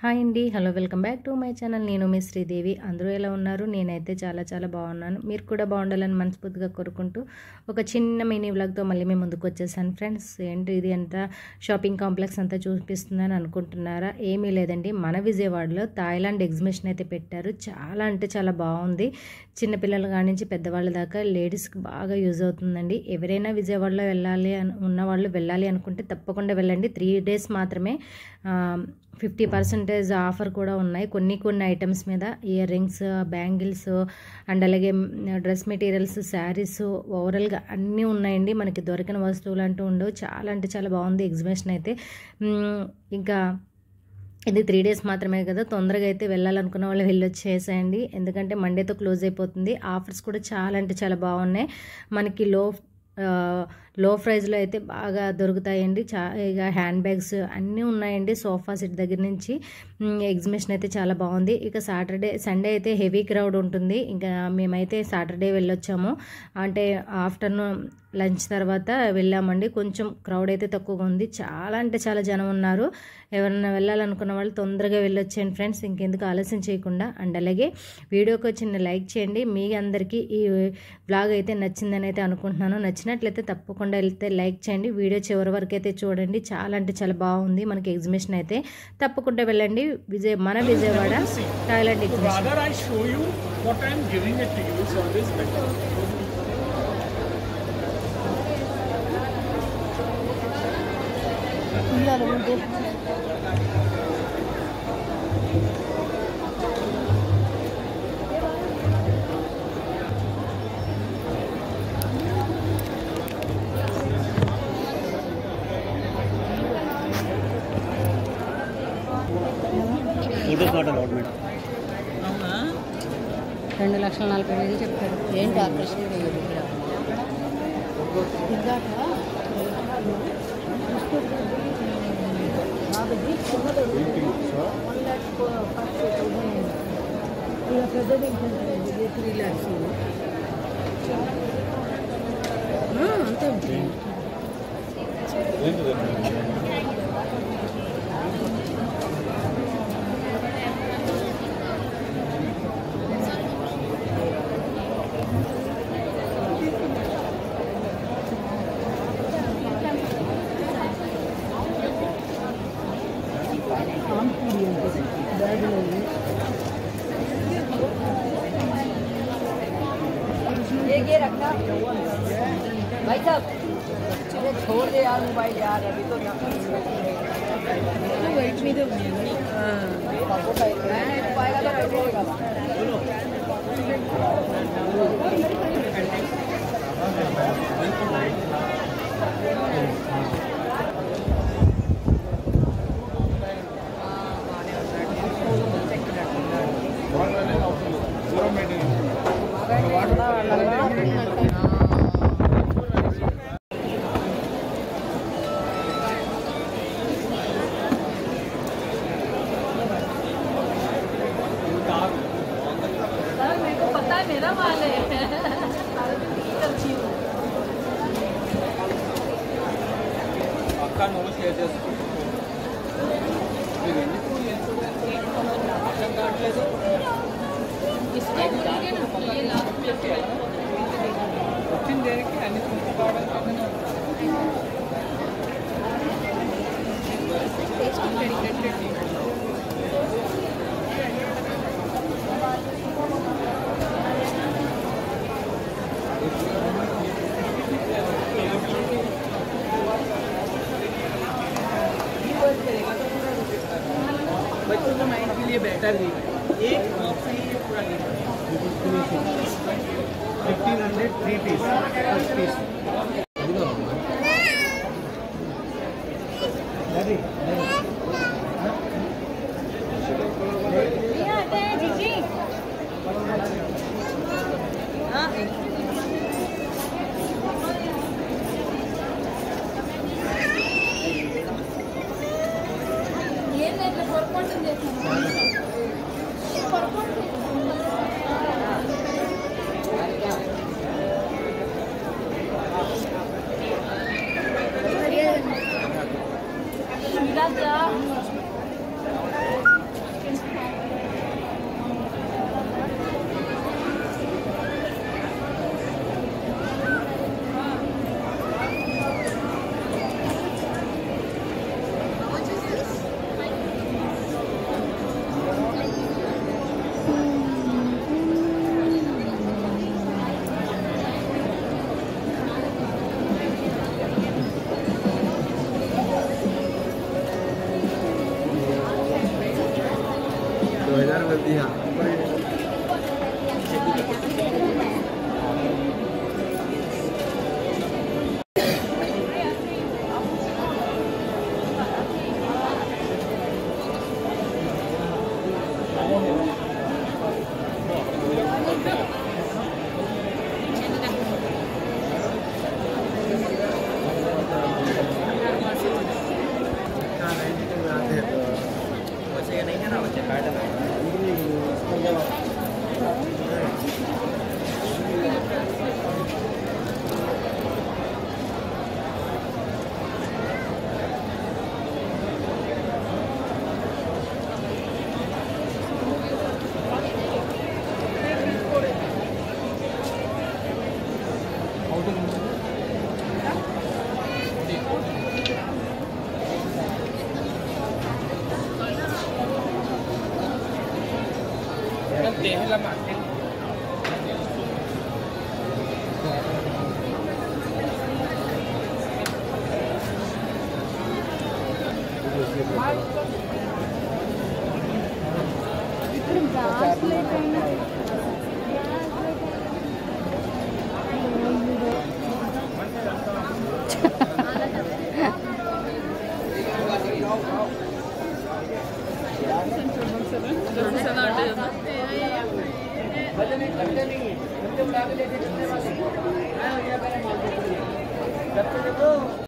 Hi అండి, hello, welcome back to my channel. నేను మీ శ్రీదేవి. అందరూ ఎలా ఉన్నారు? నేనైతే చాలా చాలా బాగున్నాను. మీరు కూడా బాగుండాలని మనస్ఫూర్తిగా కోరుకుంటూ ఒక చిన్న మినీ వ్లాగ్తో మళ్ళీ మేము ముందుకు వచ్చేసాను ఫ్రెండ్స్. ఏంటి ఇది అంతా షాపింగ్ కాంప్లెక్స్ అంతా చూపిస్తుందని అనుకుంటున్నారా? ఏమీ లేదండి, మన విజయవాడలో థాయిలాండ్ ఎగ్జిబిషన్ అయితే పెట్టారు. చాలా అంటే చాలా బాగుంది. చిన్నపిల్లల కాడి నుంచి పెద్దవాళ్ళ దాకా లేడీస్కి బాగా యూజ్ అవుతుందండి. ఎవరైనా విజయవాడలో వెళ్ళాలి ఉన్నవాళ్ళు వెళ్ళాలి అనుకుంటే తప్పకుండా వెళ్ళండి. 3 days మాత్రమే 50% ఆఫర్ కూడా ఉన్నాయి కొన్ని ఐటమ్స్ మీద. ఇయర్ రింగ్స్, బ్యాంగిల్స్ అండ్ అలాగే డ్రెస్ మెటీరియల్స్, శారీస్, ఓవరాల్గా అన్నీ ఉన్నాయండి. మనకి దొరికిన వస్తువులు అంటూ ఉండవు. చాలా అంటే చాలా బాగుంది ఎగ్జిబిషన్ అయితే. ఇంకా ఇది 3 days మాత్రమే కదా, తొందరగా అయితే వెళ్ళాలనుకున్న వాళ్ళు వెళ్ళొచ్చేసేయండి. ఎందుకంటే మండేతో క్లోజ్ అయిపోతుంది. ఆఫర్స్ కూడా చాలా అంటే చాలా బాగున్నాయి. మనకి లో ప్రైస్లో అయితే బాగా దొరుకుతాయండి. ఇక హ్యాండ్ బ్యాగ్స్ అన్నీ ఉన్నాయండి. సోఫా సెట్ దగ్గర నుంచి ఎగ్జిబిషన్ అయితే చాలా బాగుంది. ఇక సండే అయితే హెవీ క్రౌడ్ ఉంటుంది. ఇంకా మేమైతే సాటర్డే వెళ్ళొచ్చాము. అంటే ఆఫ్టర్నూన్ లంచ్ తర్వాత వెళ్ళామండి. కొంచెం క్రౌడ్ అయితే తక్కువగా ఉంది. చాలా అంటే చాలా జనం ఉన్నారు. ఎవరైనా వెళ్ళాలనుకున్న వాళ్ళు తొందరగా వెళ్ళొచ్చేయండి ఫ్రెండ్స్. ఇంకెందుకు ఆలస్యం చేయకుండా. అండ్ అలాగే వీడియోకి వచ్చిన లైక్ చేయండి. మీ అందరికీ ఈ బ్లాగ్ అయితే నచ్చిందని అయితే అనుకుంటున్నాను. నచ్చినట్లయితే తప్పకుండా వెళ్తే లైక్ చేయండి. వీడియో చివరి వరకు అయితే చూడండి. చాలా అంటే చాలా బాగుంది మనకి ఎగ్జిబిషన్ అయితే. తప్పకుండా వెళ్ళండి. మన Vijayawada Thailand exhibition. Photos not allowed, madam. 2,40,000 చెప్పారు. ఏంటి ఆకర్షణ అంతే ఉంటుంది. ये रखना भाई साहब, छोड़ दे यार मोबाइल यार, अभी तो वेट नहीं दो पाएगा तो बैठेगा। मेरा माल है बच्चों के माइंड के लिए बेटर भी एक बॉक्स ही पूरा 1500 3 पीस 10 पीस 2000 में दिया